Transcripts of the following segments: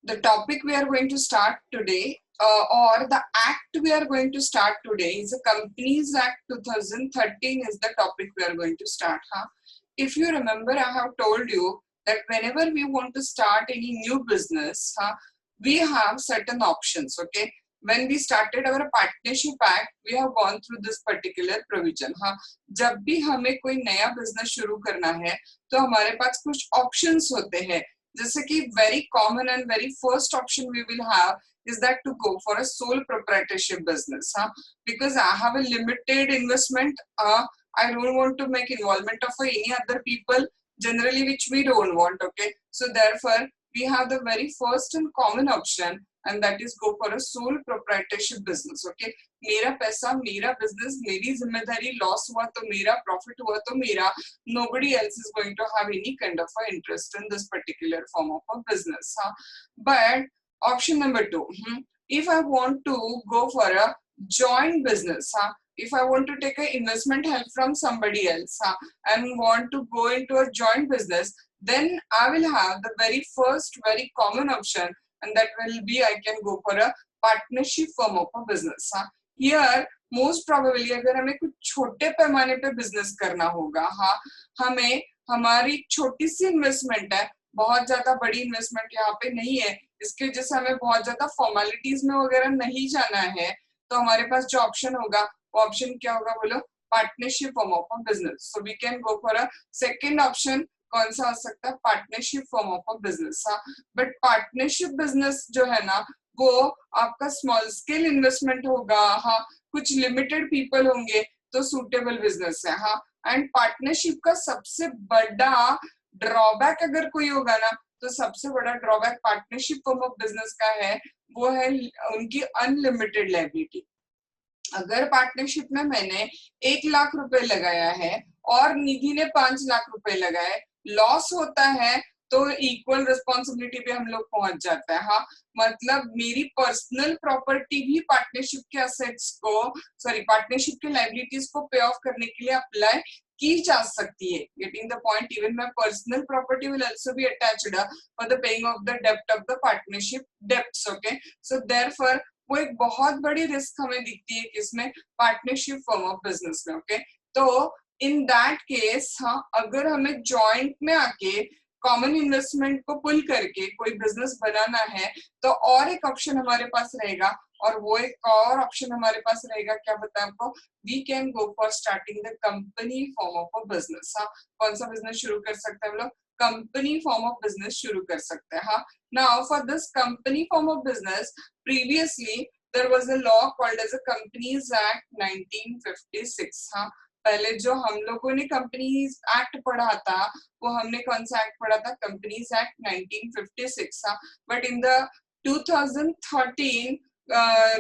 The topic we are going to start today, or the act we are going to start today, is the Companies Act 2013 is the topic we are going to start. Huh? If you remember, I have told you that whenever we want to start any new business, we have certain options. Okay, when we started our partnership act, we have gone through this particular provision. हाँ, जब भी हमें कोई नया business शुरू करना है, तो हमारे पास कुछ ऑप्शंस होते हैं. जैसे कि very common and very first option we will have is that to go for a sole proprietorship business, because I have a limited investment. I don't want to make involvement of any other people, generally, which we don't want. Okay, so therefore we have the very first and common option, and that is go for a sole proprietorship business. Okay, मेरा पैसा, मेरा business, मेरी जिम्मेदारी, loss हुआ तो मेरा, profit हुआ तो मेरा. Nobody else is going to have any kind of a interest in this particular form of a business. But option number two, if I want to go for a joint business, if I want to take an investment help from somebody else, and want to go into a joint business, then I will have the very first, very common option, and that will be I can go for a partnership form of a business. Here, most probably अगर हमें कुछ छोटे पैमाने पे business करना होगा, हमें हमारी छोटी सी इन्वेस्टमेंट है, बहुत ज्यादा बड़ी इन्वेस्टमेंट यहाँ पे नहीं है, इसकी वजह से हमें बहुत ज्यादा फॉर्मेलिटीज में वगैरह नहीं जाना है, तो हमारे पास जो ऑप्शन होगा वो ऑप्शन क्या होगा बोलो, partnership form of a business. So we can go for a second option. कौन सा हो सकता है? Partnership form of a business. But partnership business जो है ना, वो आपका स्मॉल स्केल इन्वेस्टमेंट होगा, कुछ लिमिटेड पीपल होंगे, तो सूटेबल बिजनेस है. एंड पार्टनरशिप का सबसे बड़ा ड्रॉबैक अगर कोई होगा ना, तो सबसे बड़ा drawback partnership form of business का है, वो है उनकी अनलिमिटेड लायबिलिटी. अगर पार्टनरशिप में मैंने 1 लाख रुपए लगाया है और निधि ने 5 लाख रुपए लगाए, लॉस होता है तो इक्वल रिस्पॉन्सिबिलिटी पे हम लोग पहुंच जाता है. मतलब मेरी पर्सनल प्रॉपर्टी भी पार्टनरशिप के असेट्स को, सॉरी, पार्टनरशिप के लायबिलिटीज को पे ऑफ करने के लिए अप्लाई की जा सकती है. Getting the point? Even my personal property will also be attached for the paying off the डेब्ट of the partnership debts. Okay, so therefore वो एक बहुत बड़ी रिस्क हमें दिखती है किसमें? पार्टनरशिप फॉर्म ऑफ बिजनेस में. ओके, तो इन दैट केस, अगर हमें जॉइंट में आके कॉमन इन्वेस्टमेंट को पुल करके कोई बिजनेस बनाना है, तो और एक ऑप्शन हमारे पास रहेगा, और वो एक और ऑप्शन हमारे पास रहेगा, क्या बताया आपको? We can go for starting the company form of a business. कौन सा बिजनेस शुरू कर सकते हैं हम लोग? कंपनी फॉर्म ऑफ बिजनेस शुरू कर सकते हैं. Now for this company form of business, previously there was a law called as a Companies Act 1956. पहले जो हम लोगों ने कंपनीज एक्ट पढ़ा था, वो हमने कौन सा एक्ट पढ़ा था? Companies act 1956. But in the 2013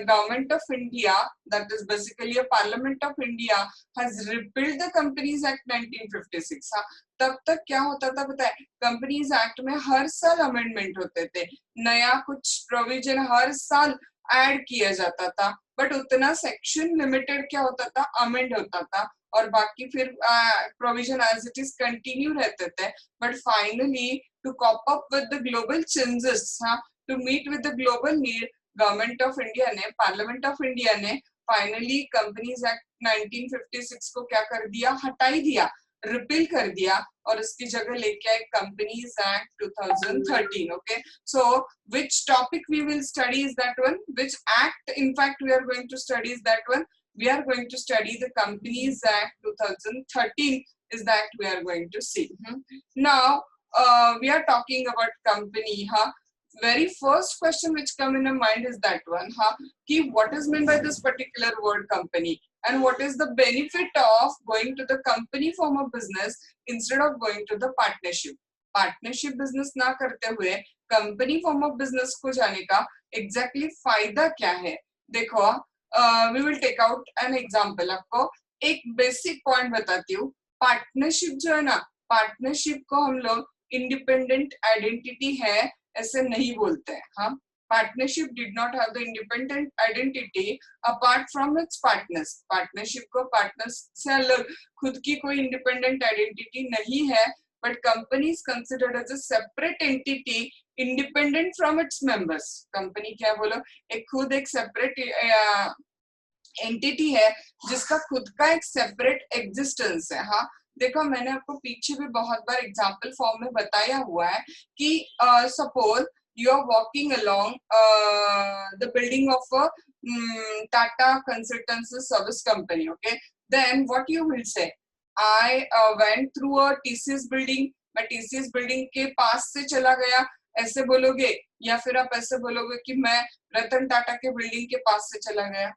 government of India, that is basically a Parliament of India, has repealed the Companies Act 1956. तब तक क्या होता था पता है? कंपनीज एक्ट में हर साल अमेंडमेंट होते थे, नया कुछ प्रोविजन हर साल ऐड किया जाता था, बट उतना सेक्शन लिमिटेड क्या होता था? अमेंड होता था, और बाकी फिर provision as it is continue रहते थे. But finally to cope up with the global changes, to meet with the global need, government of India ने, पार्लियामेंट ऑफ इंडिया ने फाइनली कंपनीज एक्ट 1956 को क्या कर दिया? हटा ही दिया, रिपील कर दिया, और इसकी जगह लेके आए companies act 2013. Okay, so which topic we will study is that one, which act in fact we are going to study is that one? We are going to study the Companies Act 2013 is the act we are going to see. Now we are talking about company. Very first question which come in your mind is that one, ki what is meant by this particular word company, and what is the benefit of going to the company form of business instead of going to the partnership. Partnership business ना करते हुए company form of business को जाने का exactly फायदा क्या है? देखो, we will take out an example. आपको एक बेसिक पॉइंट बताती हूँ. पार्टनरशिप जो है ना, पार्टनरशिप को हम लोग इंडिपेंडेंट आइडेंटिटी है ऐसे नहीं बोलते हैं. Partnership did not have the independent identity apart from its partners. Partnership को पार्टनर्स से अलग खुद की कोई इंडिपेंडेंट आइडेंटिटी नहीं है, but company is considered as a separate entity independent from its members. company क्या बोलो, एक खुद एक separate एंटिटी है जिसका खुद का एक सेपरेट एग्जिस्टेंस है। हाँ, देखो मैंने आपको पीछे भी बहुत बार एग्जांपल फॉर्म में बताया हुआ है कि suppose you are walking along the building of a Tata Consultancy Service Company, okay? Then what you will say? I went through a TCS building. मैं TCS building के पास से चला गया, ऐसे बोलोगे, या फिर आप ऐसे बोलोगे कि मैं रतन टाटा के बिल्डिंग के पास से चला गया?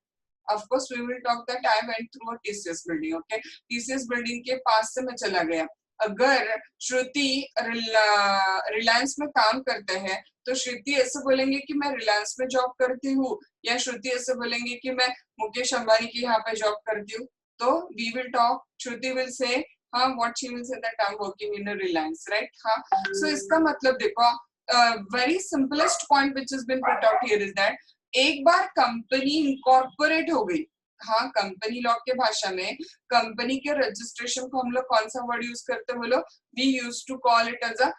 Of course, we will talk that I went through a TCS building, okay? TCS building के पास से मैं चला गया। अगर श्रुति रिलायंस में काम करते हैं तो श्रुति ऐसे बोलेंगे कि मैं रिलायंस में जॉब करती हूँ, या श्रुति ऐसे बोलेंगे कि मैं मुकेश अंबानी के यहाँ पे जॉब करती हूँ? तो we will talk, Shruti will say हाँ, what she will say that I'm working in a Reliance, right? हाँ, so इसका मतलब देखो, very simplest point which has been put out here is that एक बार कंपनी इनकॉर्पोरेट हो गई, हाँ, company law के भाषा में कंपनी के रजिस्ट्रेशन को हम लोग कौन सा वर्ड यूज करते हैं बोलो? We use to call it as a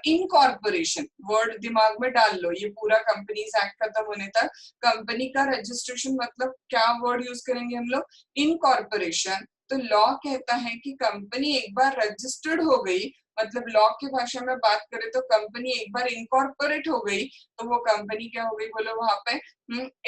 incorporation. Word दिमाग में डाल लो, ये पूरा कंपनीज एक्ट खत्म होने तक कंपनी का रजिस्ट्रेशन मतलब क्या वर्ड यूज करेंगे हम लोग? इनकॉर्पोरेशन। तो लॉ कहता है कि कंपनी एक बार रजिस्टर्ड हो गई, मतलब लॉ की भाषा में बात करें तो कंपनी एक बार इनकॉर्पोरेट हो गई तो वो कंपनी क्या हो गई बोलो? वहां पे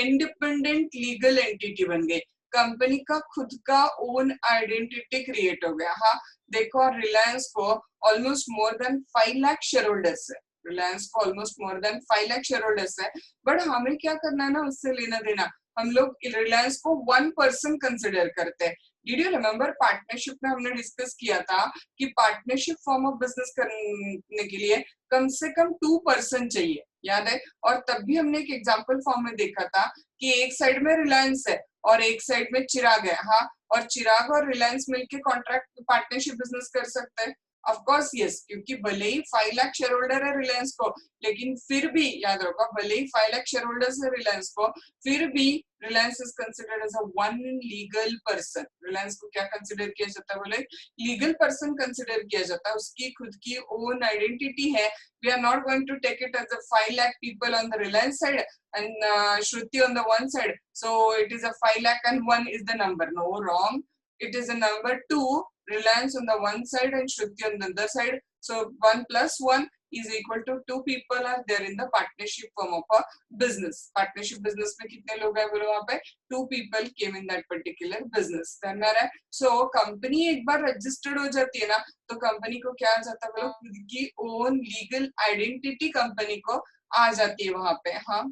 इंडिपेंडेंट लीगल एंटिटी बन गई, कंपनी का खुद का ओन आइडेंटिटी क्रिएट हो गया। हाँ, देखो रिलायंस को almost more than 5 lakh share holders है, रिलायंस को almost more than 5 lakh share holders है, बट हमें क्या करना है ना, उससे लेना देना, हम लोग रिलायंस को 1 पर्सन कंसिडर करते हैं। डिड यू रिमेम्बर पार्टनरशिप में हमने डिस्कस किया था कि पार्टनरशिप फॉर्म ऑफ बिजनेस करने के लिए कम से कम 2 पर्सन चाहिए, याद है? और तब भी हमने एक एग्जांपल फॉर्म में देखा था कि एक साइड में रिलायंस है और एक साइड में चिराग है। हाँ, और चिराग और रिलायंस मिलके कॉन्ट्रैक्ट पार्टनरशिप बिजनेस कर सकते हैं। ऑफ कोर्स यस, क्योंकि भले ही 5 लाख शेयर होल्डर है रिलायंस को, लेकिन फिर भी याद रखो, भले ही 5 लाख शेयर होल्डर्स है रिलायंस को, फिर भी Reliance is considered as a one legal person. Reliance को क्या कंसिडर किया जाता है बोले? लीगल पर्सन कंसिडर किया जाता है, उसकी खुद की ओन आइडेंटिटी है। We are not going to take it as a 5 lakh people on the Reliance side and Shruti on the one side, so it is a 5 lakh and 1 is the number. No, wrong. It is a number 2, Reliance on the one side and Shruti on the other side. So 1 plus 1 is equal to 2 people are there in the partnership form of a business. Partnership business में कितने लोग हैं बोलो? वहाँ पे 2 people came in that particular business. ध्यान आ रहा है? So कंपनी एक बार रजिस्टर्ड हो जाती है ना, तो कंपनी को क्या आ जाता है बोलो? खुद की ओन लीगल आइडेंटिटी कंपनी को आ जाती है वहाँ पे। हाँ,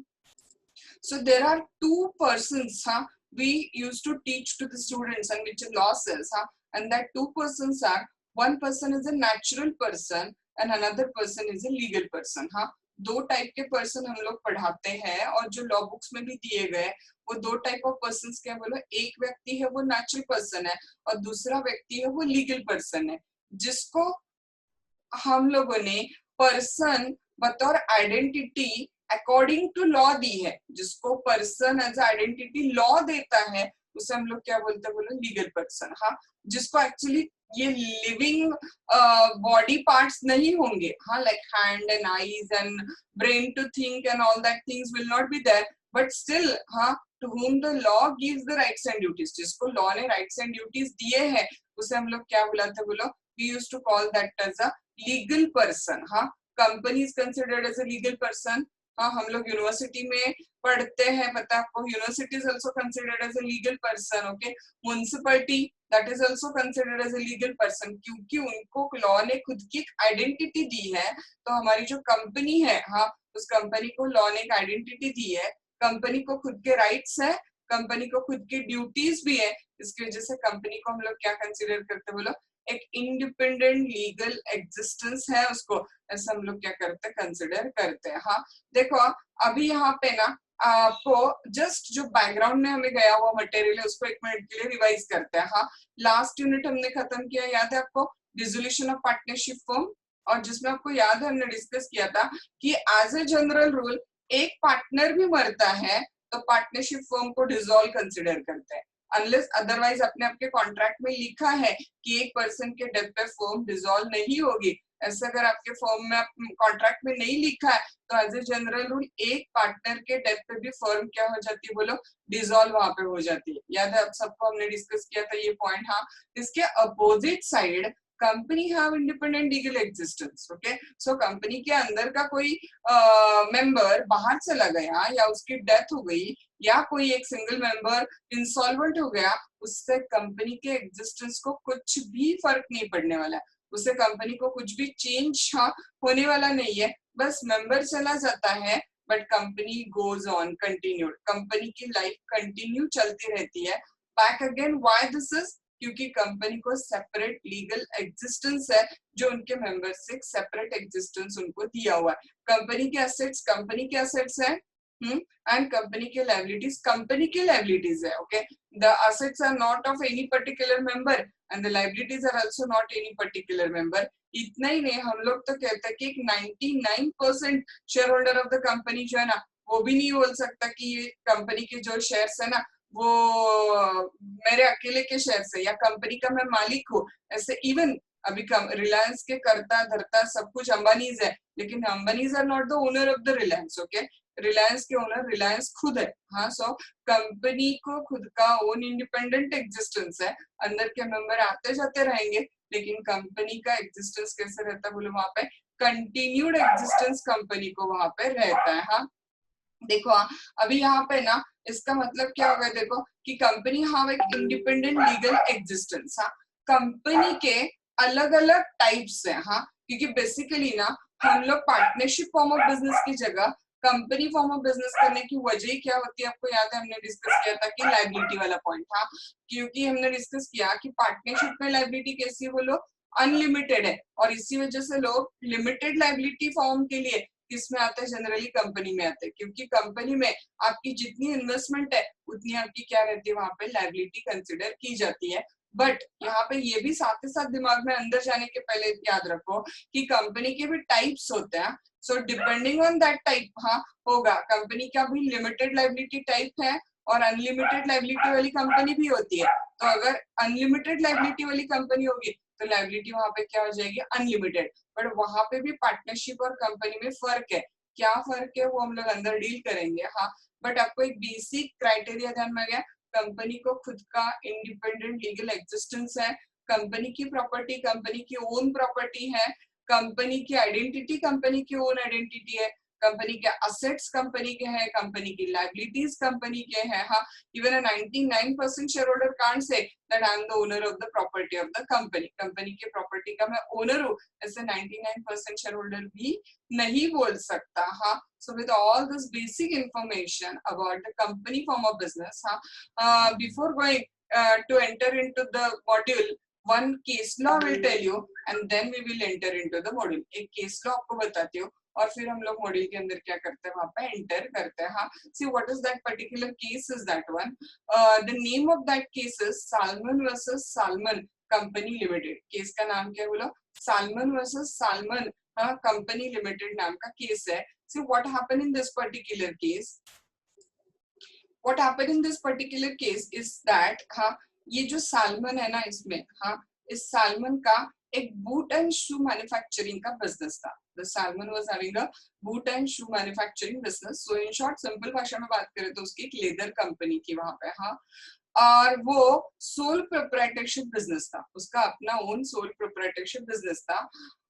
so there are 2 persons, huh, we used to teach to the students and which law says, huh, and that 2 persons are, one person is a natural person and another person is a legal person। हाँ, 2 type के person हम लोग पढ़ाते हैं और जो law books में भी दिए गए वो 2 टाइप ऑफ पर्संस क्या बोलो? एक व्यक्ति है वो नेचुरल पर्सन है और दूसरा व्यक्ति है वो लीगल पर्सन है, जिसको हम लोगों ने पर्सन बतौर आइडेंटिटी अकॉर्डिंग टू लॉ दी है। जिसको पर्सन एज आइडेंटिटी लॉ देता है उसे हम लोग क्या बोलते हैं बोलो? Legal person. हाँ, जिसको एक्चुअली ये लिविंग बॉडी पार्ट्स नहीं होंगे, हाँ, like hand and eyes and brain to think and all that things will not be there, but still, हाँ, to whom the law gives the rights and duties, जिसको law ने rights and duties दिए हैं उसे हम लोग क्या बुलाते हैं बोलो? we used to call that as a legal person। हाँ, company is considered as a legal person। हाँ, हम लोग यूनिवर्सिटी में पढ़ते हैं, पता आपको, university is also considered as a legal person. Okay, municipality that is also considered as a legal person, क्योंकि उनको लॉ ने खुद की आइडेंटिटी दी है। तो हमारी जो कंपनी है, हाँ, उस कंपनी को लॉ ने एक आइडेंटिटी दी है, कंपनी को खुद के राइट्स है, कंपनी को खुद की ड्यूटीज भी है, इसकी वजह से कंपनी को हम लोग क्या कंसिडर करते हैं बोलो? एक इंडिपेंडेंट लीगल एग्जिस्टेंस है उसको, ऐसा हम लोग क्या करते हैं? कंसिडर करते हैं। हाँ, देखो अभी यहाँ पे ना आपको जस्ट जो बैकग्राउंड में हमें गया हुआ मटेरियल है उसको 1 मिनट के लिए रिवाइज करते हैं। हाँ, लास्ट यूनिट हमने खत्म किया, याद है आपको? डिसोल्यूशन ऑफ पार्टनरशिप फॉर्म, और जिसमें आपको याद है हमने डिस्कस किया था कि एज ए जनरल रूल एक पार्टनर भी मरता है तो पार्टनरशिप फर्म को डिसॉल्व कंसिडर करते हैं। अनलेस अदरवाइज अपने आपके कॉन्ट्रैक्ट में लिखा है कि एक पर्सन के डेथ पे फर्म डिसॉल्व नहीं होगी, ऐसा अगर आपके फर्म में कॉन्ट्रैक्ट में नहीं लिखा है तो एज ए जनरल रूल एक पार्टनर के डेथ पे भी फर्म क्या हो जाती है, बोलो डिसॉल्व वहां पे हो जाती है। याद है आप सबको, हमने डिस्कस किया था ये पॉइंट। हाँ, इसके opposite side company have independent legal existence. Okay, so company के अंदर का कोई मेंबर बाहर चला गया या उसकी डेथ हो गई या कोई एक सिंगल मेंबर इंसॉल्वेंट हो गया, उससे कंपनी के एग्जिस्टेंस को कुछ भी फर्क नहीं पड़ने वाला है, उससे कंपनी को कुछ भी चेंज होने वाला नहीं है। बस मेंबर चला जाता है but company goes on continued, company की लाइफ कंटिन्यू चलती रहती है। Back again why this is, क्योंकि कंपनी को सेपरेट लीगल एग्जिस्टेंस है, जो उनके मेंबर्स से सेपरेट एग्जिस्टेंस उनको दिया हुआ है। कंपनी के असेट्स है एंड कंपनी के लायबिलिटीज है। Okay, the assets are not of any particular member and the liabilities are also not any particular member. इतना ही नहीं, हम लोग तो कहते हैं कि एक 99% share holder of the company जो है ना, वो भी नहीं बोल सकता कि ये कंपनी के जो शेयर्स है ना वो मेरे अकेले के शेयर है या कंपनी का मैं मालिक हूँ। ऐसे इवन अभी रिलायंस के करता धरता सब कुछ अंबानीज है, लेकिन Ambanis are not the owner of the Reliance. Okay, Reliance के ओनर रिलायंस खुद है। हाँ, सो कंपनी को खुद का ओन इंडिपेंडेंट एग्जिस्टेंस है, अंदर के मेंबर आते जाते रहेंगे, लेकिन कंपनी का एग्जिस्टेंस कैसे रहता है बोलो, वहां पे कंटिन्यूड एग्जिस्टेंस कंपनी को वहां पे रहता है। हाँ, देखो अभी यहाँ पे ना इसका मतलब क्या होगा, देखो कि कंपनी हाँ एक इंडिपेंडेंट लीगल एग्जिस्टेंस। हाँ, कंपनी के अलग अलग टाइप्स है। हाँ, क्योंकि बेसिकली ना हम लोग पार्टनरशिप फॉर्म ऑफ बिजनेस की जगह कंपनी फॉर्म ऑफ बिजनेस करने की वजह ही क्या होती है, आपको याद है हमने डिस्कस किया था कि लायबिलिटी वाला पॉइंट था। क्योंकि हमने डिस्कस किया कि पार्टनरशिप में लायबिलिटी कैसी है, वो लोग अनलिमिटेड है, और इसी वजह से लोग लिमिटेड लायबिलिटी फॉर्म के लिए किसमें आते हैं, जनरली कंपनी में आते हैं, क्योंकि कंपनी में आपकी जितनी इन्वेस्टमेंट है उतनी आपकी क्या रहती है, वहां पे लायबिलिटी कंसिडर की जाती है। बट यहाँ पे ये भी साथ ही साथ दिमाग में अंदर जाने के पहले याद रखो कि कंपनी के भी टाइप्स होते हैं। So depending on that type हाँ होगा, कंपनी का भी लिमिटेड लायबिलिटी टाइप है और अनलिमिटेड लायबिलिटी वाली कंपनी भी होती है। तो अगर अनलिमिटेड लायबिलिटी वाली कंपनी होगी तो लायबिलिटी वहां पे क्या हो जाएगी, अनलिमिटेड। बट वहां पे भी पार्टनरशिप और कंपनी में फर्क है। क्या फर्क है वो हम लोग अंदर डील करेंगे। हाँ, बट आपको एक बेसिक क्राइटेरिया ध्यान में गया, कंपनी को खुद का इंडिपेंडेंट लीगल एग्जिस्टेंस है, कंपनी की प्रॉपर्टी कंपनी की ओन प्रॉपर्टी है, कंपनी की आइडेंटिटी कंपनी की ओन आइडेंटिटी है, कंपनी के असेट्स कंपनी के हैं, कंपनी की लायबिलिटीज कंपनी के हैं। हाँ, even 99% share holder can't say that I am the owner of the property of the company, company के प्रॉपर्टी का मैं ओनर हूँ, ऐसे 99% शेयर होल्डर भी नहीं बोल सकता। हाँ, so with all this basic information about the company form of business, before going to enter into the module, one case law will tell you and then we will enter into the module। एक case law आपको बताती हूँ और फिर हम लोग module के अंदर क्या करते हैं, वहां पे एंटर करते हैं। हाँ, see what is that particular case is that one, the name of that case is salmon versus salmon company limited. Case का नाम क्या है बोलो, salmon versus salmon company limited नाम का केस है। See what happened in this particular case, what happened in this particular case is that हाँ ये जो सालमन है ना इसमें, हाँ इस सालमन का एक बूट एंड शू मैन्युफैक्चरिंग का बिजनेस था। The salmon was having a boot and shoe manufacturing business. So in short, simple भाषा में बात करें तो उसकी एक लेदर कंपनी की वहां पे। हाँ, और वो सोल प्रोप्राइटरशिप बिजनेस था, उसका अपना ओन सोल प्रोप्राइटरशिप बिजनेस था।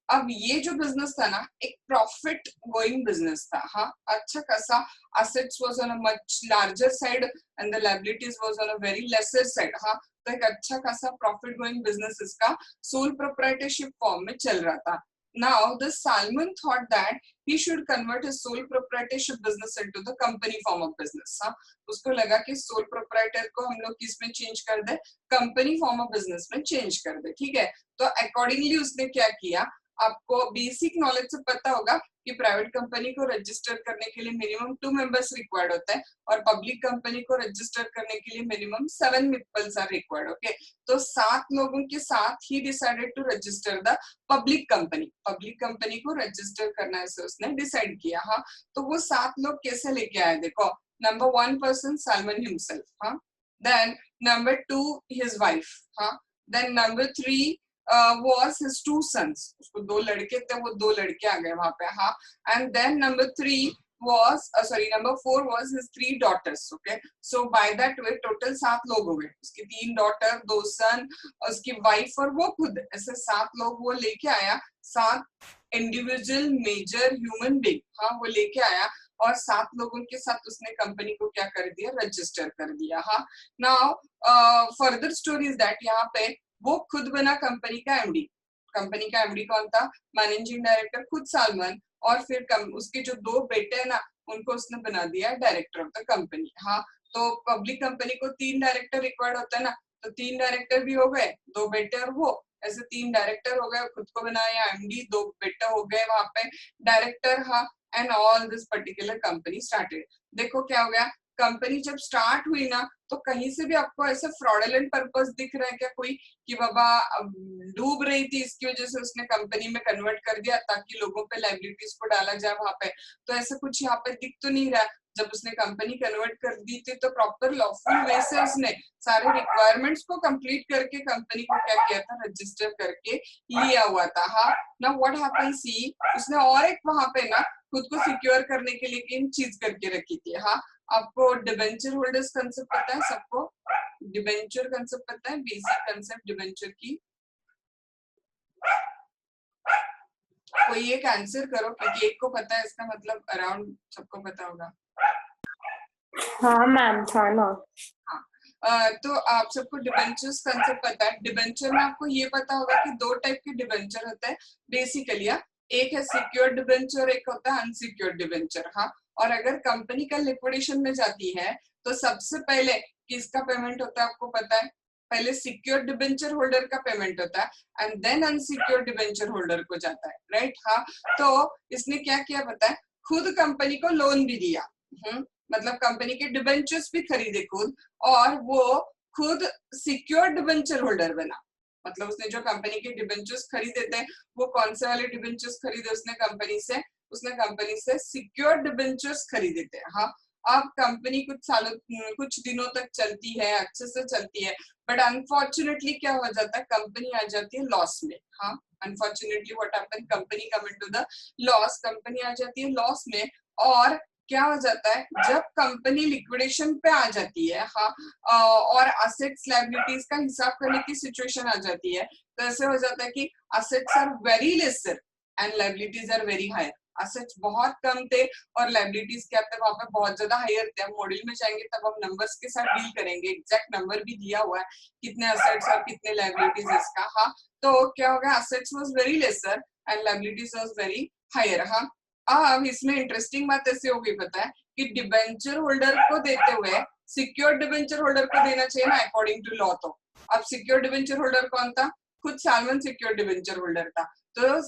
अब ये जो बिजनेस था ना एक प्रॉफिट गोइंग बिजनेस था। हाँ, अच्छा खासा assets was on a much larger side and the liabilities was on a very lesser side। हाँ, तो एक अच्छा खासा प्रॉफिट गोइंग बिजनेस इसका सोल प्रोप्राइटरशिप फॉर्म में चल रहा था। Now the Salman thought that he should convert his sole proprietorship business into the company form of business। हाँ, उसको लगा कि सोल प्रोप्राइटर को हम लोग किस में चेंज कर दे, कंपनी फॉर्म ऑफ बिजनेस में चेंज कर दे। ठीक है, तो अकॉर्डिंगली उसने क्या किया, आपको बेसिक नॉलेज से पता होगा कि प्राइवेट कंपनी को रजिस्टर करने के लिए मिनिमम 2 मेंबर्स रिक्वायर्ड होता है और पब्लिक कंपनी को रजिस्टर करने के लिए minimum 7 peoples are required. Okay, तो 7 लोगों के साथ ही decided to register the public company को रजिस्टर करना है उसने डिसाइड किया। हाँ, तो वो 7 लोग कैसे लेके आए, देखो नंबर 1 पर्सन सालमन हिमसेल्फ। हाँ, Then number 2 his wife, हाँ. Then number 3 was his 2 sons. उसको 2 लड़के थे, वो 2 लड़के आ गए वहां पे, हाँ. And then number 3 was number 4 was his 3 daughters. Okay, so by that way total 7 लोग हो गए. उसकी 3 daughter, 2 son, उसकी wife और वो खुद, ऐसे 7 लोग वो लेके आया. 7 इंडिविजुअल मेजर ह्यूमन बीइंग, हाँ, वो लेके आया और 7 लोगों के साथ उसने कंपनी को क्या कर दिया, रजिस्टर कर दिया, हाँ. Now further story is that यहाँ पे वो खुद बना कंपनी का एमडी. कंपनी का एमडी कौन था, मैनेजिंग डायरेक्टर खुद सालमन, और फिर उसके जो 2 बेटे हैं ना, उनको उसने बना दिया डायरेक्टर ऑफ द कंपनी, हाँ. तो पब्लिक कंपनी को 3 डायरेक्टर रिक्वायर्ड होता है ना, तो 3 डायरेक्टर भी हो गए, 2 बेटे और वो, ऐसे 3 डायरेक्टर हो गए, खुद को बनाया एमडी, 2 बेटे हो गए वहां पे डायरेक्टर, हाँ. And all this particular company started. देखो क्या हो गया, कंपनी जब स्टार्ट हुई ना, तो कहीं से भी आपको ऐसे फ्रॉडलेंट पर्पस दिख रहा है क्या कोई, कि बाबा डूब रही थी इसकी वजह से उसने कंपनी में कन्वर्ट कर दिया ताकि लोगों पे लाइबिलिटीज को डाला जाए वहां पे, तो ऐसा कुछ यहाँ पे दिख तो नहीं रहा. जब उसने कंपनी कन्वर्ट कर दी थी तो प्रॉपर लॉफुल वे से उसने सारे रिक्वायरमेंट्स को कंप्लीट करके कंपनी को क्या किया था, रजिस्टर करके लिया हुआ था, हाँ. नाउ व्हाट हैपेंस, सी उसने और एक वहां पे ना खुद को सिक्योर करने के लिए एक चीज करके रखी थी, हाँ. आपको डिबेंचर होल्डर्स कंसेप्ट पता है सबको, डिबेंचर कंसेप्ट पता है, बेसिक कंसेप्ट डिबेंचर की, कोई एक आंसर करो क्योंकि एक को पता है, इसका मतलब अराउंड सबको पता होगा. हाँ मैम, था ना. हाँ, तो आप सबको डिबेंचर्स कंसेप्ट पता है. डिबेंचर में आपको ये पता होगा कि 2 टाइप के डिबेंचर होते हैं बेसिकली, एक है सिक्योर्ड डिबेंचर, एक होता है अनसिक्योर्ड डिबेंचर, हाँ. और अगर कंपनी का लिक्विडेशन में जाती है तो सबसे पहले किसका पेमेंट होता है आपको पता है, पहले सिक्योर्ड डिबेंचर होल्डर का पेमेंट होता है and then unsecured debenture holder को जाता है, राइट, हाँ. तो इसने क्या किया पता है, खुद कंपनी को लोन भी दिया, मतलब कंपनी के डिबेंचर्स भी खरीदे खुद, और वो खुद सिक्योर्ड डिबेंचर होल्डर बना. मतलब उसने जो कंपनी के डिबेंचर्स खरीदे थे, वो कौन से वाले डिबेंचर्स खरीदे उसने कंपनी से सिक्योर्ड डिबेंचर्स खरीदे थे, हाँ. अब कंपनी कुछ दिनों तक चलती है, अच्छे से चलती है, बट अनफॉर्चुनेटली क्या हो जाता है, कंपनी आ जाती है लॉस में, हाँ. Unfortunately what happen, company come into the loss, company आ जाती है लॉस में. और क्या हो जाता है, जब कंपनी लिक्विडेशन पे आ जाती है, हाँ, और असेट्स लायबिलिटीज का हिसाब करने की सिचुएशन आ जाती है, तो ऐसे हो जाता है कि assets are very lesser and liabilities are very higher. Assets बहुत कम थे और लायबिलिटीज क्या थे वहां पे बहुत ज्यादा हायर थे. हम मॉड्यूल में जाएंगे तब हम नंबर्स के साथ डील करेंगे, एग्जैक्ट नंबर भी दिया हुआ है कितने असेट्स और कितने लायबिलिटीज इसका, हाँ. तो क्या हो गया, assets was very lesser and liabilities was very higher, हाँ. अब इसमें इंटरेस्टिंग बात ऐसे हो गई पता है कि डिबेंचर होल्डर को देते हुए सिक्योर्ड डिबेंचर होल्डर को देना चाहिए ना अकॉर्डिंग टू लॉ. तो अब सिक्योर्ड डिबेंचर होल्डर कौन था, खुद सालमन सिक्योर्ड डिबेंचर होल्डर था. तो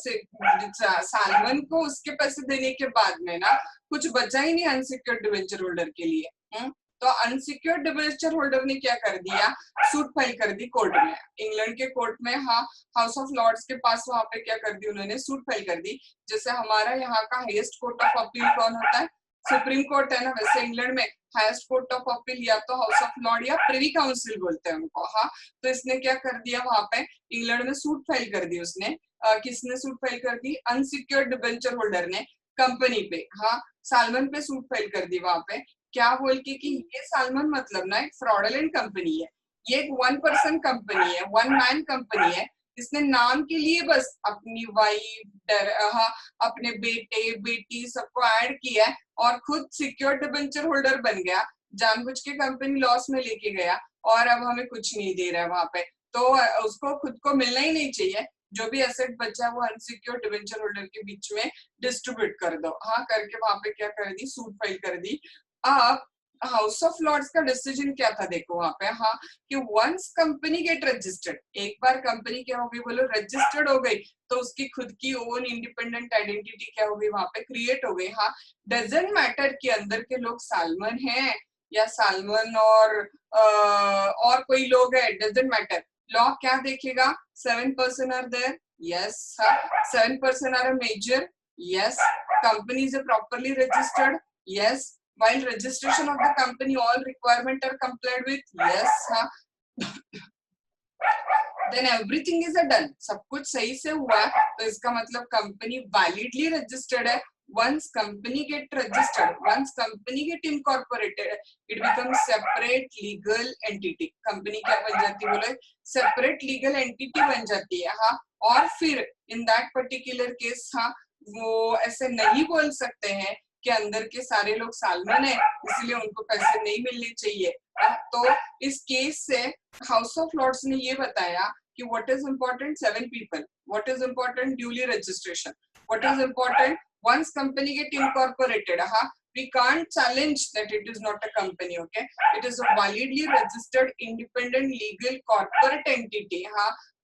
सालमन को उसके पैसे देने के बाद में ना कुछ बचा ही नहीं अनसिक्योर्ड डिबेंचर होल्डर के लिए. तो अनसिक्योर्ड डिबेंचर होल्डर ने क्या कर दिया, सूट फाइल कर दी कोर्ट में, इंग्लैंड के कोर्ट में, हाँ. हाउस ऑफ लॉर्ड्स के पास वहां पे क्या कर दी उन्होंने, सूट फाइल कर दी. जैसे हमारा यहाँ का हाईएस्ट कोर्ट ऑफ अपील कौन होता है, सुप्रीम कोर्ट है ना, वैसे इंग्लैंड में हाईएस्ट कोर्ट ऑफ अपील या तो हाउस ऑफ लॉर्ड या प्रिवी काउंसिल बोलते हैं उनको, हाँ. तो इसने क्या कर दिया वहां पे इंग्लैंड में सूट फाइल कर दी उसने. किसने सूट फाइल कर दी, अनसिक्योर्ड डिबेंचर होल्डर ने कंपनी पे, हाँ, सालमन पे सूट फाइल कर दी वहां पे, क्या बोल के कि ये सालमन मतलब ना एक फ्रॉडलेंट कंपनी है, ये एक 1 पर्सन कंपनी है, 1 मैन कंपनी है. इसने नाम के लिए बस अपनी वाइफ, हाँ, अपने बेटे बेटी सबको ऐड किया और खुद सिक्योर्ड डिबेंचर होल्डर बन गया, जानबूझ के कंपनी लॉस में लेके गया और अब हमें कुछ नहीं दे रहा है वहां पे. तो उसको खुद को मिलना ही नहीं चाहिए, जो भी एसेट बचा वो अनसिक्योर्ड डिबेंचर होल्डर के बीच में डिस्ट्रीब्यूट कर दो, हाँ. करके वहां पे क्या कर दी, सूट फाइल कर दी. अब हाउस ऑफ लॉर्ड्स का डिसीजन क्या था देखो वहां पे, हाँ, कि वंस कंपनी गेट रजिस्टर्ड, एक बार कंपनी क्या हो गई बोलो, रजिस्टर्ड हो गई, तो उसकी खुद की ओन इंडिपेंडेंट आइडेंटिटी क्या हो गई वहां पे क्रिएट हो गई, हाँ. डजंट मैटर कि अंदर के लोग सालमन हैं या सालमन और कोई लोग है, डजंट मैटर. लॉ क्या देखेगा, 7 person are there, yes, 7 person are a major, yes, company is properly registered, yes, while registration of the company all requirement are complied with, yes, हाँ. Then everything is done, सब कुछ सही से हुआ है, तो इसका मतलब कंपनी वैलिडली रजिस्टर्ड है. Once company get registered, once company get incorporated, it becomes separate legal entity. Company क्या बन जाती है बोले, separate legal entity बन जाती है. हाँ, और फिर in that particular case, हाँ, वो ऐसे नहीं बोल सकते हैं कि अंदर के सारे लोग सालमन है इसलिए उनको पैसे नहीं मिलने चाहिए. तो इस केस से हाउस ऑफ लॉर्ड्स ने ये बताया कि what is important, 7 people. What is important, duly registration. What is important, once company get incorporated, we can't challenge that it is not a company. Okay, it is a validly registered independent legal corporate entity.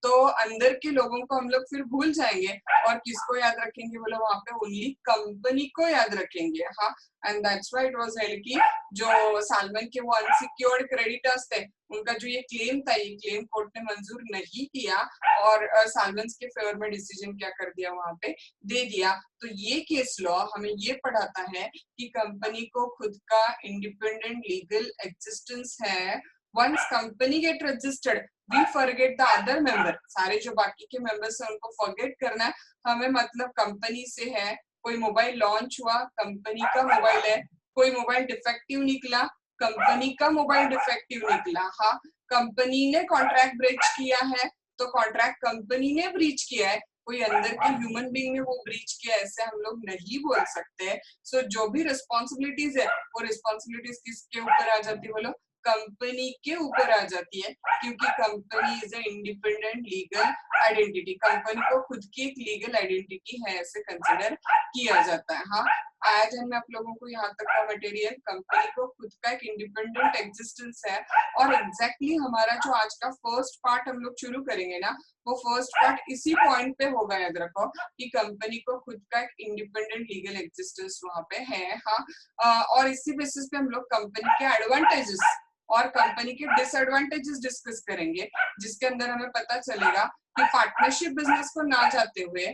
तो अंदर के लोगों को हम लोग फिर भूल जाएंगे और किसको याद रखेंगे बोलो, वहां पे ओनली कंपनी को याद रखेंगे. हाँ, and that's why it was held कि जो सालमन के वो अनसिक्योर्ड क्रेडिटर्स थे उनका जो ये क्लेम था, ये क्लेम कोर्ट ने मंजूर नहीं किया और सालमन के फेवर में डिसीजन क्या कर दिया, वहां पे दे दिया. तो ये केस लॉ हमें ये पढ़ाता है कि कंपनी को खुद का इंडिपेंडेंट लीगल एग्जिस्टेंस है. Once company get registered, we forget the other member. सारे जो बाकी के मेंबर्स हैं उनको forget करना है. हमें मतलब कंपनी से है, कोई मोबाइल लॉन्च हुआ, कंपनी का मोबाइल है, कोई मोबाइल डिफेक्टिव निकला, कंपनी का मोबाइल डिफेक्टिव निकला. हाँ, कंपनी ने कॉन्ट्रैक्ट ब्रीच किया है तो कॉन्ट्रैक्ट कंपनी ने ब्रीच किया है, कोई अंदर के ह्यूमन बीइंग ने वो ब्रीच किया, ऐसे हम लोग नहीं बोल सकते. सो जो भी रिस्पॉन्सिबिलिटीज है वो रिस्पॉन्सिबिलिटीज किसके ऊपर आ जाती है बोलो, कंपनी के ऊपर आ जाती है, क्योंकि company is a independent legal identity. Company को खुद की एक लीगल आइडेंटिटी है ऐसे कंसिडर किया जाता है. हाँ, आज हमने आप लोगों को यहाँ तक का मटेरियल, कंपनी को खुद का एक इंडिपेंडेंट एग्जिस्टेंस है. और एग्जैक्टली हमारा जो आज का फर्स्ट पार्ट हम लोग शुरू करेंगे ना, वो फर्स्ट पार्ट इसी पॉइंट पे होगा. याद रखो कि कंपनी को खुद का एक इंडिपेंडेंट लीगल एग्जिस्टेंस वहां पे है. हाँ, और इसी बेसिस पे हम लोग कंपनी के एडवांटेजेस और कंपनी के डिसएडवांटेजेस डिस्कस करेंगे, जिसके अंदर हमें पता चलेगा कि पार्टनरशिप बिजनेस को ना जाते हुए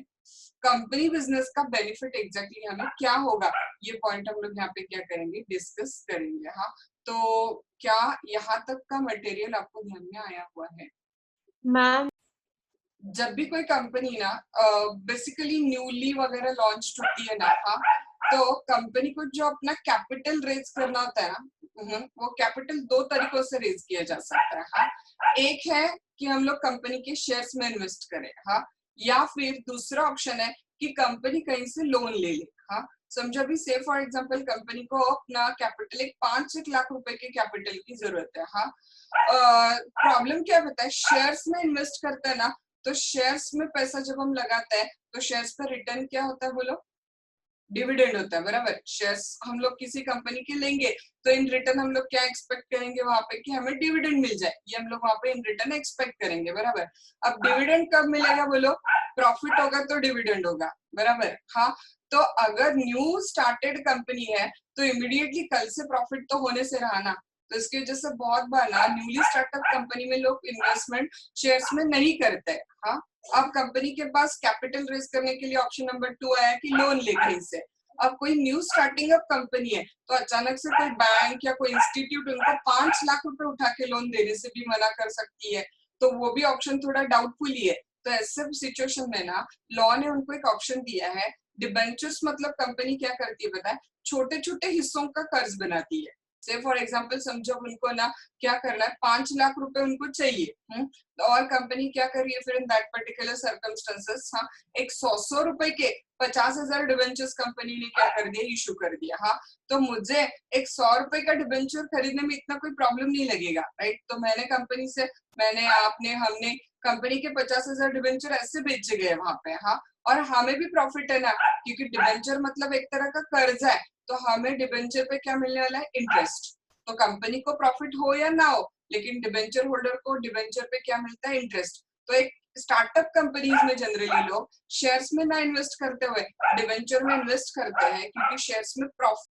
कंपनी बिजनेस का बेनिफिट एग्जैक्टली हमें क्या होगा. ये पॉइंट हम लोग यहाँ पे क्या करेंगे, डिस्कस करेंगे. हाँ, तो क्या यहाँ तक का मटेरियल आपको ध्यान में आया हुआ है? मैम, जब भी कोई कंपनी ना बेसिकली न्यूली वगैरह लॉन्च होती है ना, हाँ, तो कंपनी को जो अपना कैपिटल रेज करना होता है ना, वो कैपिटल दो तरीकों से रेज किया जा सकता है. हाँ, एक है कि हम लोग कंपनी के शेयर्स में इन्वेस्ट करें. हाँ, या फिर दूसरा ऑप्शन है कि कंपनी कहीं से लोन ले ले. हाँ, समझो अभी से फॉर एग्जांपल कंपनी को अपना कैपिटल एक 5 लाख रुपए के कैपिटल की जरूरत है. हाँ, प्रॉब्लम क्या होता है, शेयर्स में इन्वेस्ट करते हैं ना, तो शेयर्स में पैसा जब हम लगाते हैं तो शेयर्स पर रिटर्न क्या होता है बोलो, डिविडेंड होता है. बराबर, शेयर्स हम लोग किसी कंपनी के लेंगे तो इन रिटर्न हम लोग क्या एक्सपेक्ट करेंगे वहां पे कि हमें डिविडेंड मिल जाए, ये हम लोग वहां पे इन रिटर्न एक्सपेक्ट करेंगे. बराबर, अब डिविडेंड कब मिलेगा बोलो, प्रॉफिट होगा तो डिविडेंड होगा. बराबर. हाँ, तो अगर न्यू स्टार्टेड कंपनी है तो इमीडिएटली कल से प्रॉफिट तो होने से रहा ना, तो इसकी वजह से बहुत बार ना न्यूली स्टार्टअप कंपनी में लोग इन्वेस्टमेंट शेयर्स में नहीं करते. हाँ, अब कंपनी के पास कैपिटल रेज करने के लिए ऑप्शन नंबर 2 आया कि लोन ले कहीं से. अब कोई न्यू स्टार्टिंग अप कंपनी है तो अचानक से कोई बैंक या कोई इंस्टीट्यूट उनको 5 लाख रुपए उठा के लोन देने से भी मना कर सकती है, तो वो भी ऑप्शन थोड़ा डाउटफुल ही है. तो ऐसे सिचुएशन में ना लॉ ने उनको एक ऑप्शन दिया है, डिबेंचर्स. मतलब कंपनी क्या करती है बताए, छोटे छोटे हिस्सों का कर्ज बनाती है. से फॉर एग्जांपल समझो उनको ना क्या करना है, 5 लाख रुपए उनको चाहिए. और कंपनी क्या कर रही है फिर इन दैट पर्टिकुलर सर्कमस्टेंसेस, हाँ, एक 100 रुपए के 50,000 डिबेंचर्स कंपनी ने क्या कर दिया, इशू कर दिया. हाँ, तो मुझे एक 100 रुपए का डिबेंचर खरीदने में इतना कोई प्रॉब्लम नहीं लगेगा. राइट, तो मैंने कंपनी से, मैंने आपने हमने कंपनी के 50,000 डिबेंचर ऐसे बेचे गए वहां पे. हाँ, और हमें भी प्रॉफिट है ना, क्योंकि डिबेंचर मतलब एक तरह का कर्ज है, तो हमें डिबेंचर पे क्या मिलने वाला है, इंटरेस्ट. तो कंपनी को प्रॉफिट हो या ना हो, लेकिन डिबेंचर होल्डर को डिबेंचर पे क्या मिलता है, इंटरेस्ट. तो एक स्टार्टअप कंपनीज में जनरली लोग शेयर्स में ना इन्वेस्ट करते हुए डिबेंचर में इन्वेस्ट करते हैं, क्योंकि शेयर्स में प्रॉफिट